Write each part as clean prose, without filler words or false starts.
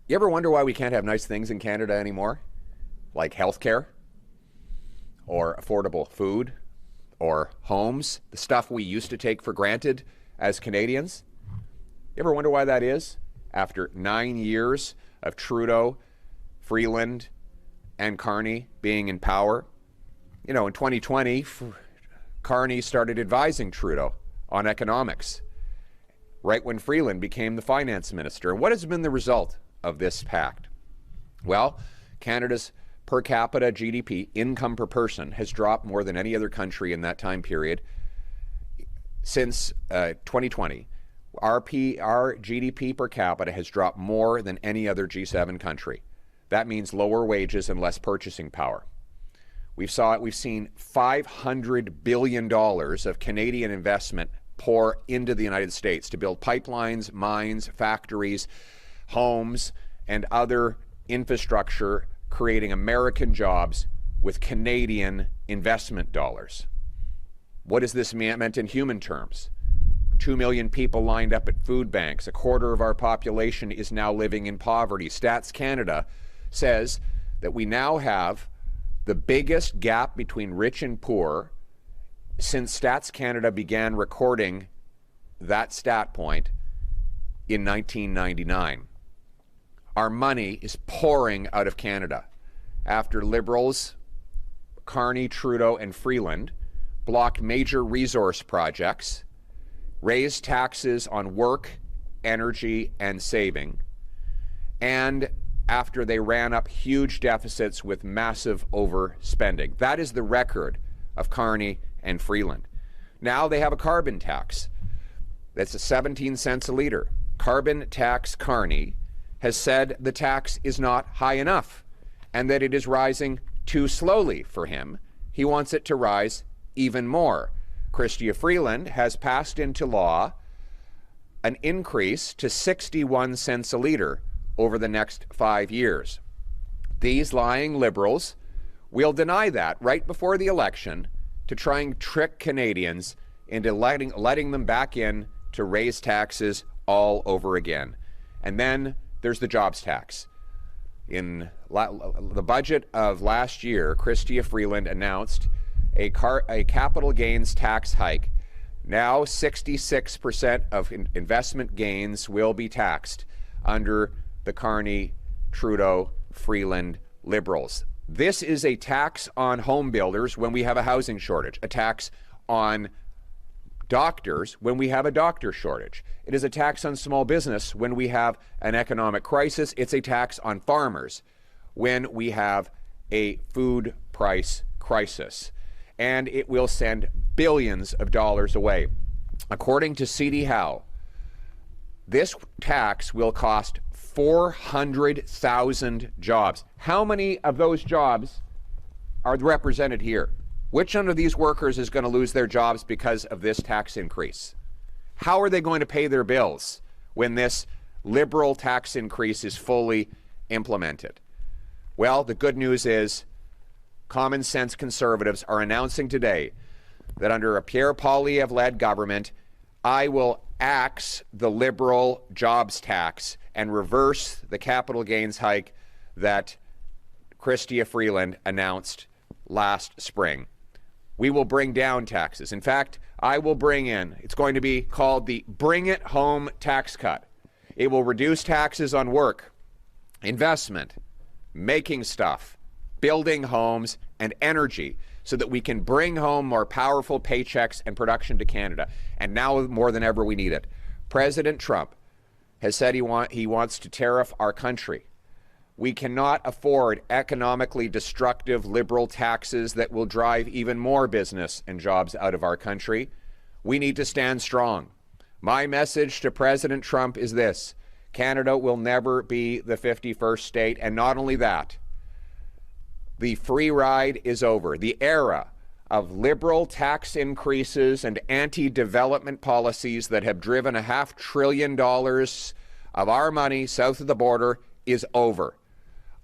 You ever wonder why we can't have nice things in Canada anymore? Like healthcare, or affordable food, or homes, the stuff we used to take for granted as Canadians? You ever wonder why that is? After 9 years of Trudeau, Freeland, and Carney being in power. You know, in 2020, Carney started advising Trudeau on economics, right when Freeland became the finance minister. And what has been the result of this pact? Well, Canada's per capita GDP, income per person, has dropped more than any other country in that time period. Since 2020, our GDP per capita has dropped more than any other G7 country. That means lower wages and less purchasing power. We've seen $500 billion of Canadian investment pour into the United States to build pipelines, mines, factories, homes, and other infrastructure, creating American jobs with Canadian investment dollars. What has this meant in human terms? 2 million people lined up at food banks. A quarter of our population is now living in poverty. Stats Canada says that we now have the biggest gap between rich and poor since Stats Canada began recording that stat point in 1999. Our money is pouring out of Canada after Liberals, Carney, Trudeau, and Freeland blocked major resource projects, raised taxes on work, energy, and saving, and after they ran up huge deficits with massive overspending. That is the record of Carney and Freeland. Now they have a carbon tax that's 17 cents a liter. Carbon tax Carney has said the tax is not high enough and that it is rising too slowly for him. He wants it to rise even more. Chrystia Freeland has passed into law an increase to 61 cents a liter over the next 5 years. These lying Liberals will deny that right before the election to try and trick Canadians into letting them back in to raise taxes all over again. And then there's the jobs tax. In the budget of last year, Chrystia Freeland announced a capital gains tax hike. Now 66% of investment gains will be taxed under the Carney, Trudeau, Freeland Liberals. This is a tax on home builders when we have a housing shortage, a tax on doctors when we have a doctor shortage. It is a tax on small business when we have an economic crisis. It's a tax on farmers when we have a food price crisis. And it will send billions of dollars away. According to C.D. Howe, this tax will cost 400,000 jobs. How many of those jobs are represented here? Which one of these workers is going to lose their jobs because of this tax increase? How are they going to pay their bills when this Liberal tax increase is fully implemented? Well, the good news is common sense Conservatives are announcing today that under a Pierre Poilievre-led government, I will axe the Liberal jobs tax and reverse the capital gains hike that Chrystia Freeland announced last spring. We will bring down taxes. In fact, I will bring in, it's going to be called the Bring It Home tax cut. It will reduce taxes on work, investment, making stuff, building homes, and energy so that we can bring home more powerful paychecks and production to Canada. And now more than ever, we need it. President Trump has said he wants to tariff our country. We cannot afford economically destructive Liberal taxes that will drive even more business and jobs out of our country. We need to stand strong. My message to President Trump is this: Canada will never be the 51st state, and not only that, the free ride is over. The era of Liberal tax increases and anti-development policies that have driven $500 billion of our money south of the border is over.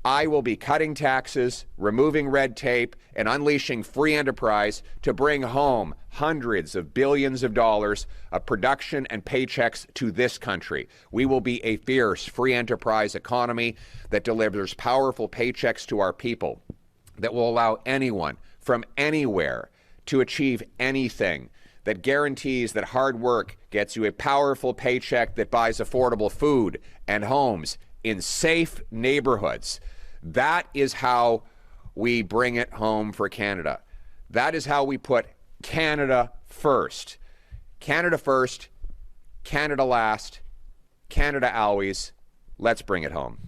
I will be cutting taxes, removing red tape, and unleashing free enterprise to bring home hundreds of billions of dollars of production and paychecks to this country. We will be a fierce free enterprise economy that delivers powerful paychecks to our people, that will allow anyone from anywhere to achieve anything, that guarantees that hard work gets you a powerful paycheck that buys affordable food and homes in safe neighborhoods. That is how we bring it home for Canada. That is how we put Canada first. Canada first, Canada last, Canada always. Let's bring it home.